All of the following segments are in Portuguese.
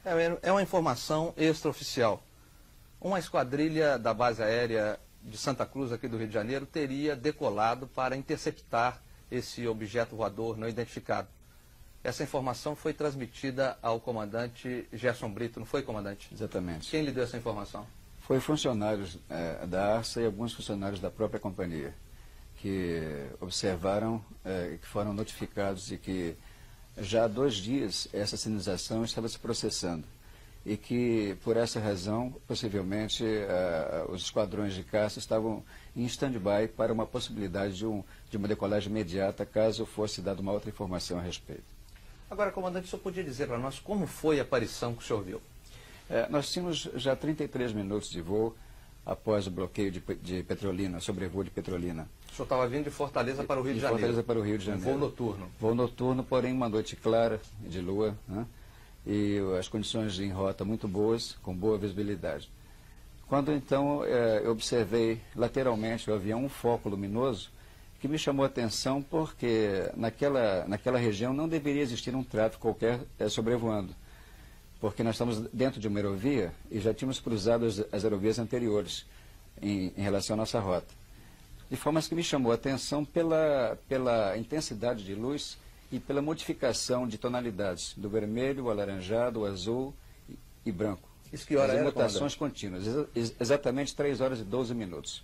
É uma informação extraoficial. Uma esquadrilha da base aérea de Santa Cruz, aqui do Rio de Janeiro, teria decolado para interceptar esse objeto voador não identificado. Essa informação foi transmitida ao comandante Gerson Brito, não foi, comandante? Exatamente. Quem lhe deu essa informação? Foi funcionários da ARSA e alguns funcionários da própria companhia, que observaram, que foram notificados de que já há 2 dias essa sinalização estava se processando e que, por essa razão, possivelmente, os esquadrões de caça estavam em stand-by para uma possibilidade de uma decolagem imediata, caso fosse dada uma outra informação a respeito. Agora, comandante, o senhor podia dizer para nós como foi a aparição que o senhor viu? Nós tínhamos já 33 minutos de voo após o bloqueio de Petrolina, sobrevoo de Petrolina. O senhor estava vindo de Fortaleza para o Rio de Janeiro. Fortaleza para o Rio de Janeiro. Voo noturno. Voo noturno, porém uma noite clara, de lua, né? E as condições em rota muito boas, com boa visibilidade. Quando então eu observei lateralmente o avião um foco luminoso, que me chamou a atenção porque naquela região não deveria existir um tráfego qualquer sobrevoando, porque nós estamos dentro de uma aerovia e já tínhamos cruzado as aerovias anteriores em relação à nossa rota. De forma que me chamou a atenção pela intensidade de luz e pela modificação de tonalidades, do vermelho, o alaranjado, o azul e branco. Isso que hora era, mutações contínuas, exatamente 3 horas e 12 minutos.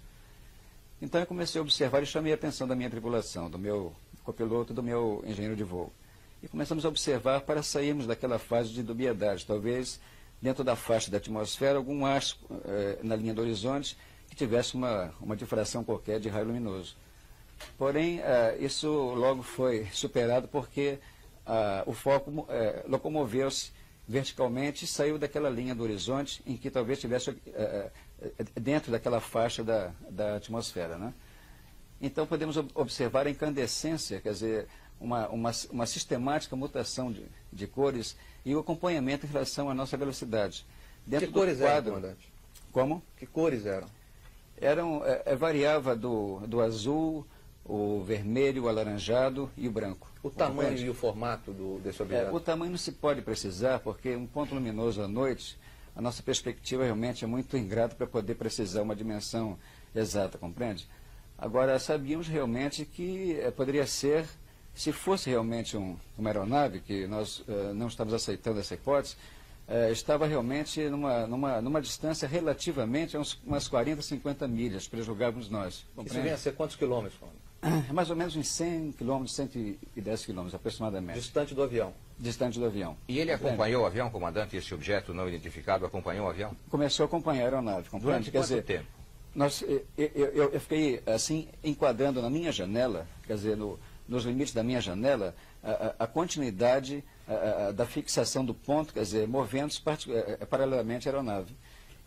Então eu comecei a observar e chamei a atenção da minha tripulação, do meu copiloto, do meu engenheiro de voo. E começamos a observar para sairmos daquela fase de dubiedade. Talvez dentro da faixa da atmosfera, algum astro na linha do horizonte que tivesse uma difração qualquer de raio luminoso. Porém, isso logo foi superado porque o foco locomoveu-se verticalmente e saiu daquela linha do horizonte em que talvez estivesse dentro daquela faixa da atmosfera, né? Então podemos observar a incandescência, quer dizer, uma sistemática mutação de cores e o acompanhamento em relação à nossa velocidade. Que cores eram, comandante? Como? Que cores eram? Variava do azul, o vermelho, o alaranjado e o branco. O tamanho e o formato desse objeto? O tamanho não se pode precisar, porque um ponto luminoso à noite, a nossa perspectiva realmente é muito ingrata para poder precisar uma dimensão exata, compreende? Agora, sabíamos realmente que poderia ser, se fosse realmente uma aeronave, que nós não estamos aceitando essa hipótese, estava realmente numa distância relativamente a umas 40, 50 milhas, prejulgávamos nós. Compreende? Isso vem a ser quantos quilômetros, comandante? Mais ou menos uns 100 quilômetros, 110 quilômetros aproximadamente. Distante do avião? Distante do avião. E ele acompanhou o avião, comandante? Esse objeto não identificado acompanhou o avião? Começou a acompanhar a aeronave. Durante quanto tempo? Eu fiquei assim, enquadrando na minha janela, quer dizer, nos limites da minha janela, a continuidade da fixação do ponto, quer dizer, movendo-se paralelamente à aeronave.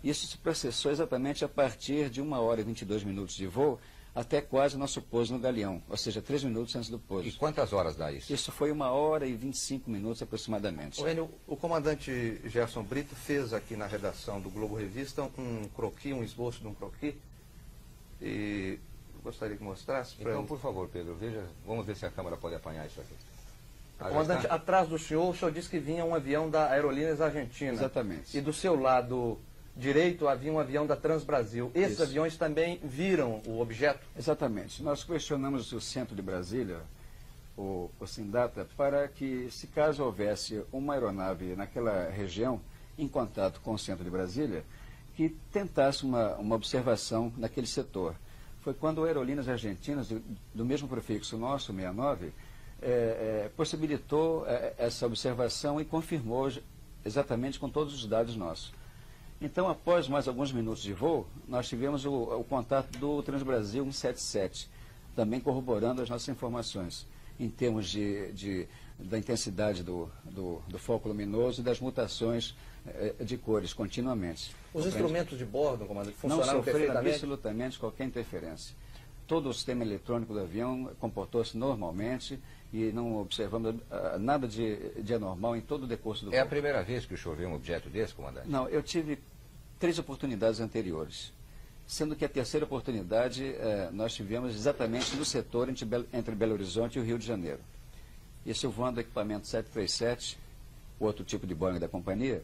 Isso se processou exatamente a partir de 1 hora e 22 minutos de voo, até quase o nosso pouso no Galeão, ou seja, 3 minutos antes do pouso. E quantas horas dá isso? Isso foi 1 hora e 25 minutos aproximadamente. Enio, o comandante Gerson Brito fez aqui na redação do Globo Revista um croquis, um esboço de um croquis, e gostaria que mostrasse. Então, por favor, Pedro, veja, vamos ver se a câmera pode apanhar isso aqui. Comandante, atrás do senhor, o senhor disse que vinha um avião da Aerolíneas Argentina. Exatamente. E do seu lado direito havia um avião da Transbrasil. Esses Isso. aviões também viram o objeto? Exatamente. Nós questionamos o centro de Brasília, o Sindata, para que, se caso houvesse uma aeronave naquela região, em contato com o centro de Brasília, que tentasse uma observação naquele setor. Foi quando Aerolíneas Argentinas, do mesmo prefixo nosso, 69, possibilitou essa observação e confirmou exatamente com todos os dados nossos. Então, após mais alguns minutos de voo, nós tivemos o contato do Transbrasil 177, também corroborando as nossas informações, em termos da intensidade do foco luminoso e das mutações de cores continuamente. Os instrumentos de bordo, comandante, não funcionaram sofreram perfeitamente? absolutamente qualquer interferência. Todo o sistema eletrônico do avião comportou-se normalmente e não observamos nada de anormal em todo o decurso do voo. É a primeira vez que o senhor vê um objeto desse, comandante? Não, eu tive 3 oportunidades anteriores, sendo que a terceira oportunidade nós tivemos exatamente no setor entre Belo Horizonte e o Rio de Janeiro. Isso voando equipamento 737, outro tipo de Boeing da companhia,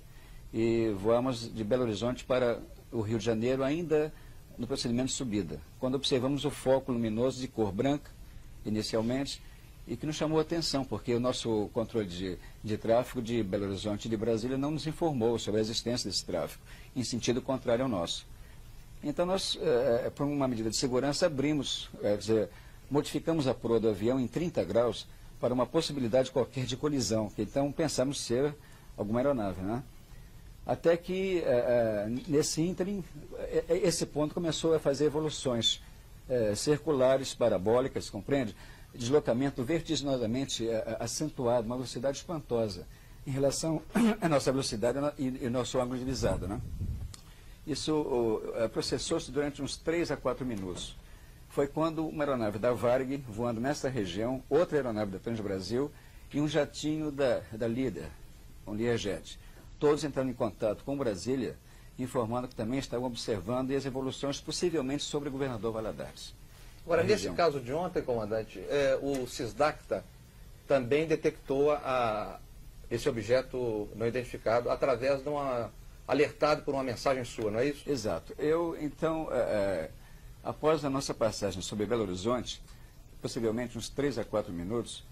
e voamos de Belo Horizonte para o Rio de Janeiro, ainda no procedimento de subida, quando observamos o foco luminoso de cor branca, inicialmente, e que nos chamou a atenção, porque o nosso controle de tráfego de Belo Horizonte e de Brasília não nos informou sobre a existência desse tráfego, em sentido contrário ao nosso. Então nós, por uma medida de segurança, abrimos, modificamos a proa do avião em 30 graus para uma possibilidade qualquer de colisão, que então pensamos ser alguma aeronave, né? Até que, nesse ínterim, esse ponto começou a fazer evoluções circulares, parabólicas, compreende? Deslocamento vertiginosamente acentuado, uma velocidade espantosa em relação à nossa velocidade e nosso ângulo de visada, né? Isso processou-se durante uns 3 a 4 minutos. Foi quando uma aeronave da Varig, voando nessa região, outra aeronave da Transbrasil e um jatinho da Líder, um Learjet, todos entrando em contato com Brasília, informando que também estavam observando as evoluções possivelmente sobre o governador Valadares. Agora, nesse caso de ontem, comandante, o Cisdacta também detectou esse objeto não identificado através de alertado por uma mensagem sua, não é isso? Exato. Eu, então, após a nossa passagem sobre Belo Horizonte, possivelmente uns 3 a 4 minutos,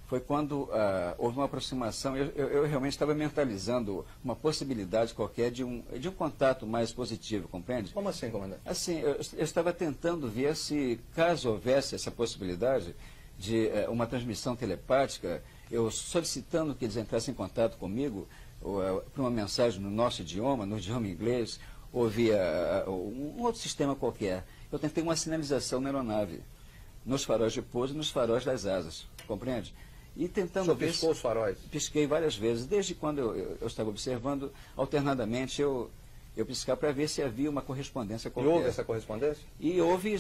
foi quando houve uma aproximação. Eu realmente estava mentalizando uma possibilidade qualquer de um contato mais positivo, compreende? Como assim, comandante? Assim, eu estava tentando ver se, caso houvesse essa possibilidade de uma transmissão telepática, eu solicitando que eles entrassem em contato comigo, por uma mensagem no nosso idioma, no idioma inglês, ou via um outro sistema qualquer. Eu tentei uma sinalização na aeronave, nos faróis de pouso e nos faróis das asas, compreende? E tentando ver... O senhor piscou os faróis? Pisquei várias vezes, desde quando eu estava observando, alternadamente eu piscar para ver se havia uma correspondência qualquer. E houve essa correspondência? E houve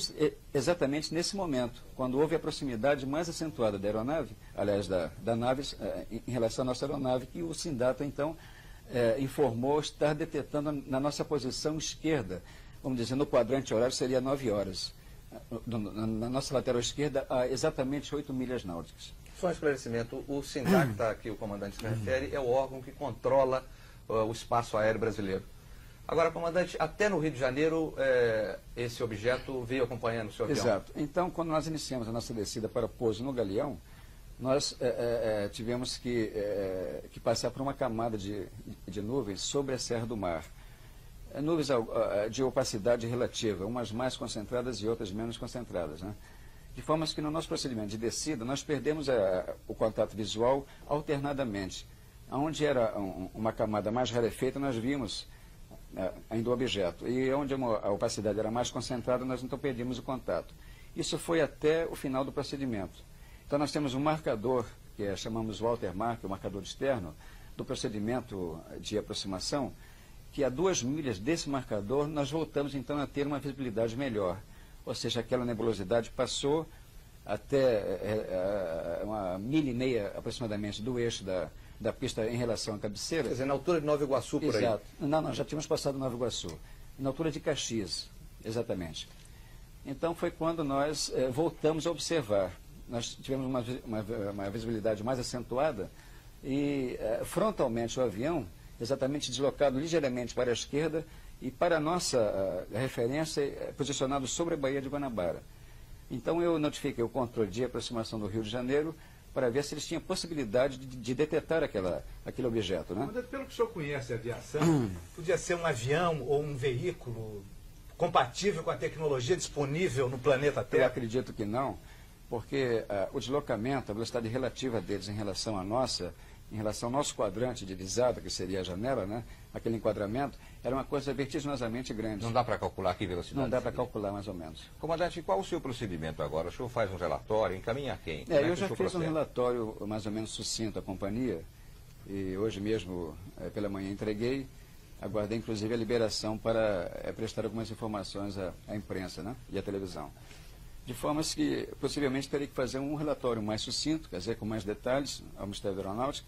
exatamente nesse momento, quando houve a proximidade mais acentuada da aeronave, aliás, da nave, em relação à nossa aeronave, que o Sindata, então, informou estar detectando na nossa posição esquerda, vamos dizer, no quadrante horário seria 9 horas, na nossa lateral esquerda, a exatamente 8 milhas náuticas. Só um esclarecimento, o Sindacta, que o comandante se refere, é o órgão que controla o espaço aéreo brasileiro. Agora, comandante, até no Rio de Janeiro, esse objeto veio acompanhando o seu avião? Exato. Então, quando nós iniciamos a nossa descida para pouso no Galeão, nós tivemos que passar por uma camada de nuvens sobre a Serra do Mar. Nuvens de opacidade relativa, umas mais concentradas e outras menos concentradas, né? De forma que no nosso procedimento de descida, nós perdemos o contato visual alternadamente. Onde era uma camada mais rarefeita, nós vimos ainda o objeto. E onde a opacidade era mais concentrada, nós então perdemos o contato. Isso foi até o final do procedimento. Então nós temos um marcador, que chamamos watermark, o marcador externo, do procedimento de aproximação, que a 2 milhas desse marcador nós voltamos então a ter uma visibilidade melhor. Ou seja, aquela nebulosidade passou até 1,5 milha aproximadamente do eixo da pista em relação à cabeceira. Quer dizer, na altura de Nova Iguaçu, por aí? Exato. Não, já tínhamos passado Nova Iguaçu. Na altura de Caxias, exatamente. Então foi quando nós voltamos a observar. Nós tivemos uma visibilidade mais acentuada e frontalmente o avião, exatamente deslocado ligeiramente para a esquerda e para a nossa referência, posicionado sobre a Baía de Guanabara. Então eu notifiquei o controle de aproximação do Rio de Janeiro para ver se eles tinham possibilidade de detectar aquele objeto, né? Pelo que o senhor conhece a aviação, podia ser um avião ou um veículo compatível com a tecnologia disponível no planeta Terra? Eu acredito que não, porque o deslocamento, a velocidade relativa deles em relação à nossa, em relação ao nosso quadrante de visada, que seria a janela, né? Aquele enquadramento, era uma coisa vertiginosamente grande. Não dá para calcular que velocidade? Não dá para calcular, mais ou menos. Comandante, qual o seu procedimento agora? O senhor faz um relatório, encaminha a quem? Eu já fiz um relatório mais ou menos sucinto à companhia, e hoje mesmo, pela manhã, entreguei. Aguardei, inclusive, a liberação para prestar algumas informações à imprensa, né? E à televisão. De forma que, possivelmente, teria que fazer um relatório mais sucinto, quer dizer, com mais detalhes, ao Ministério da Aeronáutica,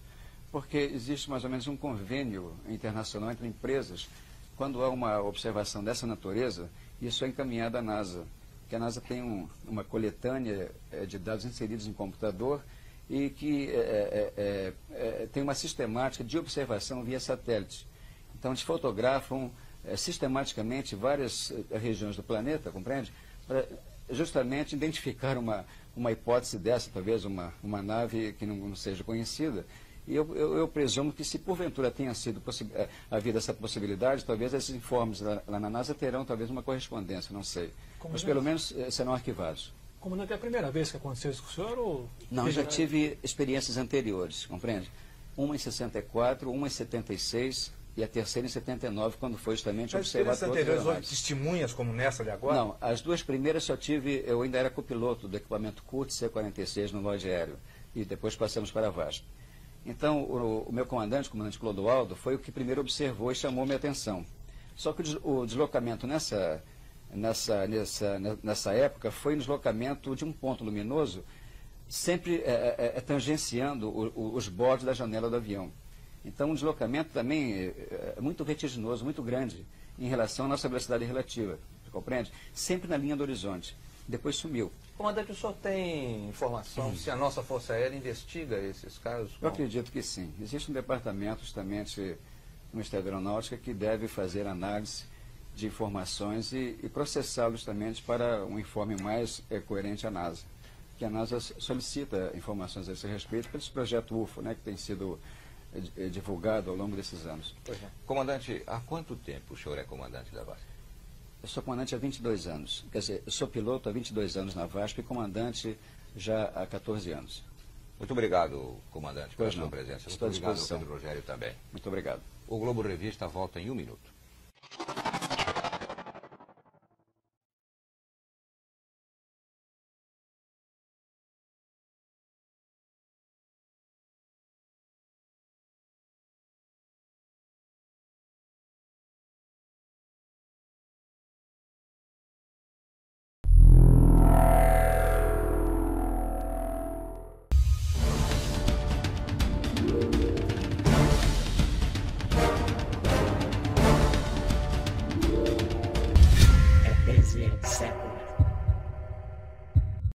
porque existe mais ou menos um convênio internacional entre empresas. Quando há uma observação dessa natureza, isso é encaminhado à NASA, que a NASA tem uma coletânea de dados inseridos em computador e que tem uma sistemática de observação via satélite. Então, eles fotografam sistematicamente várias regiões do planeta, compreende? Para justamente identificar uma hipótese dessa, talvez uma nave que não seja conhecida. E eu presumo que, se porventura tenha sido havido essa possibilidade, talvez esses informes lá na NASA terão talvez uma correspondência, não sei. Mas pelo menos serão arquivados. Comandante, é a primeira vez que aconteceu isso com o senhor? Ou... Não, eu já tive experiências anteriores, compreende? Uma em 64, uma em 76 e a terceira em 79, quando foi justamente observado. As anteriores houve testemunhas como nessa de agora? Não, as duas primeiras só tive, eu ainda era copiloto do equipamento CUT C-46 no Lloyd Aéreo, e depois passamos para a VASP. Então, o meu comandante, o comandante Clodoaldo, foi o que primeiro observou e chamou minha atenção. Só que o deslocamento nessa época foi um deslocamento de um ponto luminoso, sempre tangenciando os bordos da janela do avião. Então, um deslocamento também muito vertiginoso, muito grande, em relação à nossa velocidade relativa, compreende? Sempre na linha do horizonte. Depois sumiu. Comandante, o senhor tem informação se a nossa Força Aérea investiga esses casos? Eu acredito que sim. Existe um departamento justamente no Ministério da Aeronáutica que deve fazer análise de informações e processá-los justamente para um informe mais coerente à NASA. Que a NASA solicita informações a esse respeito pelo projeto UFO, né, que tem sido divulgado ao longo desses anos. Comandante, há quanto tempo o senhor é comandante da VASP? Eu sou comandante há 22 anos. Quer dizer, eu sou piloto há 22 anos na VASP e comandante já há 14 anos. Muito obrigado, comandante, pela sua presença. Estou à Muito obrigado, disposição. Pedro Rogério, também. Muito obrigado. O Globo Revista volta em 1 minuto.